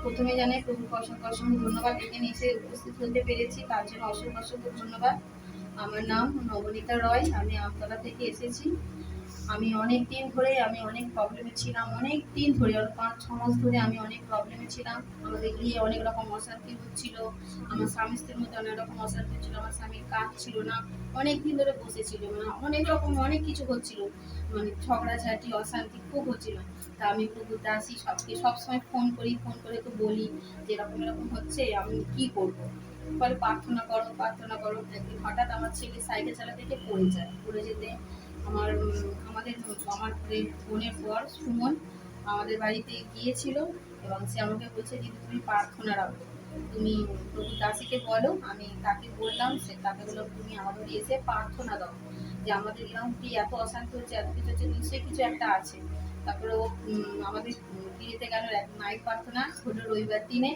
প্রথমে জানাই প্রভুকে অসংখ্য অসংখ্য ধন্যবাদ, এখানে এসে উপস্থিত হতে পেরেছি তার জন্য অসংখ্য অসংখ্য ধন্যবাদ। আমার নাম নবনীতা রয়, আমি আমতলা থেকে এসেছি। আমি অনেক দিন ধরে অনেক প্রবলেমে ছিলাম, অনেক দিন ধরে 5-6 মাস ধরে আমি অনেক প্রবলেমে ছিলাম। আমাদের গিয়ে অনেক রকম অশান্তি হচ্ছিল, আমার স্বামী স্ত্রীর মধ্যে অনেক রকম অশান্তি হচ্ছিল, আমার স্বামীর কাজ ছিল না, অনেক দিন ধরে বসেছিল, মানে অনেক রকম অনেক কিছু হচ্ছিল, মানে ঝগড়াঝাটি অশান্তি খুব হচ্ছিল। তা আমি প্রভু দাসী সবসময় ফোন করে তো বলি যে এরকম এরকম হচ্ছে, আমি কি করবো, বলে প্রার্থনা করো প্রার্থনা করো। একদিন হঠাৎ আমার ছেলে সাইকেল চালাতে গিয়ে পড়ে যেতে আমাদের বোনের পর সুমন আমাদের বাড়িতে গিয়েছিল এবং সে আমাকে বলছে যে তুমি প্রার্থনা রাখো, তুমি প্রভু দাসীকে বলো। আমি তাকে বললাম, সে তাকে বললাম তুমি আমাদের এসে প্রার্থনা দাও যে আমাদের এরকম কি এত অশান্তি হচ্ছে, এত কিছু হচ্ছে, নিশ্চয়ই কিছু একটা আছে। তারপরে ও আমাদের বিয়েতে গেল নাইট প্রার্থনা হলো রবিবার দিনে।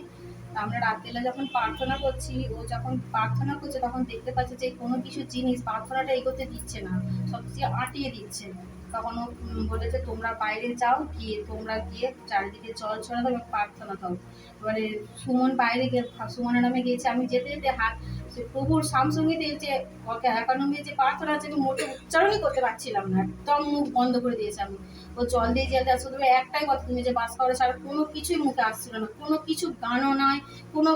আমরা রাত্রেবেলা যখন প্রার্থনা করছি, ও যখন প্রার্থনা করছে তখন দেখতে পাচ্ছে যে কোনো কিছু জিনিস প্রার্থনাটা এগোতে দিচ্ছে না, সব কিছু আটিয়ে দিচ্ছে। তখন ও বলেছে তোমরা বাইরে যাও, তোমরা গিয়ে চারিদিকে জল ছড়া দাও এবং প্রার্থনা দাও। এবারে সুমন বাইরে গিয়ে সুমনের নামে গিয়েছে, আমি যেতে যেতে প্রভুর সামসঙ্গীতে যে একানমে যে প্রার্থনা আছে আমি মোটে উচ্চারণই করতে পারছিলাম না, একদম মুখ বন্ধ করে দিয়েছে আমি। ও জল দিয়ে যেতে শুধু একটাই কথা, তুমি যে বাস করো ছাড়া কোনো কিছুই মুখে আসছিল না, কোনো কিছু গানও নয়, কোনো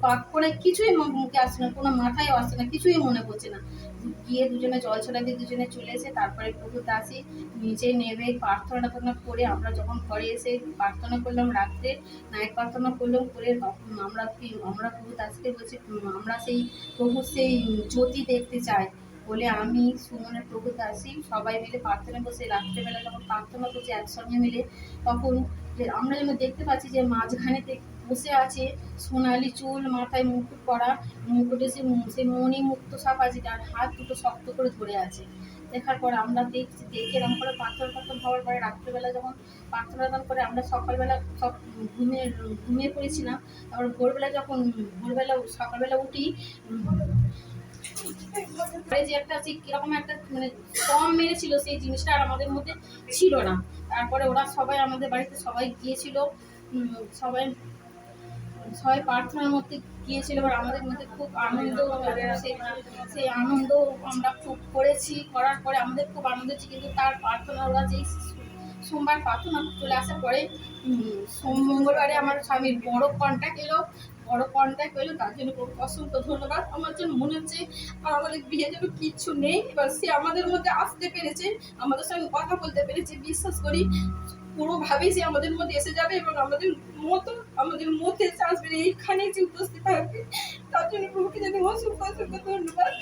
বাক্য নয়, কিছুই মুখে আসছে না, কোনো মাথায় আসছে না, কিছুই মনে পড়ছে না। গিয়ে দুজনে জল ছড়া দিয়ে দুজনে চলে এসে তারপরে প্রভু দাসী নিচে নেমে প্রার্থনা করে আমরা যখন ঘরে এসে প্রার্থনা করলাম, রাত্রে নাইট প্রার্থনা করলাম, করে আমরা প্রভু দাসীকে বলছি আমরা সেই প্রভু সেই জ্যোতি দেখতে চাই বলে আমি সুমনের প্রভু দাসী সবাই মিলে প্রার্থনা করছি। রাত্রেবেলা যখন প্রার্থনা করছি একসঙ্গে মিলে, তখন আমরা যেন দেখতে পাচ্ছি যে মাঝখানেতে বসে আছে সোনালি চুল, মাথায় মুকুট পরা, মুকুটে সে মণি মুক্ত সাপ আছে, তার হাত দুটো শক্ত করে ধরে আছে। দেখার পর আমরা দেখে এরকম করে প্রার্থনা হওয়ার পরে রাত্রেবেলা যখন প্রার্থনা করে আমরা সকালবেলা সব ঘুমিয়ে পড়েছিলাম। তারপর সকালবেলা উঠি যে একটা কিরকম একটা মানে কম মেরেছিল, সেই জিনিসটা আর আমাদের মধ্যে ছিল না। তারপরে ওরা সবাই আমাদের বাড়িতে সবাই গিয়েছিল, সবাই প্রার্থনার মধ্যে গিয়েছিল। এবার আমাদের মধ্যে খুব আনন্দ, সেই আনন্দ আমরা খুব করার পরে আমাদের খুব আনন্দ হচ্ছে। কিন্তু তার প্রার্থনা ওরা যেই সোমবার প্রার্থনা চলে আসার পরে মঙ্গলবারে আমার স্বামীর বড় কন্ট্যাক্ট এলো, তার জন্য অসংখ্য ধন্যবাদ। আমার জন্য মনে হচ্ছে আমাদের বিয়ে যেন কিচ্ছু নেই, এবার সে আমাদের মধ্যে আসতে পেরেছে, আমাদের সঙ্গে কথা বলতে পেরেছে। বিশ্বাস করি পুরোভাবেই সে আমাদের মধ্যে এসে যাবে এবং আমাদের মধ্যে এসে আসবে, এইখানে যে উপস্থিত থাকবে, তার জন্য প্রভুকে জানি অসংখ্য অসংখ্য ধন্যবাদ।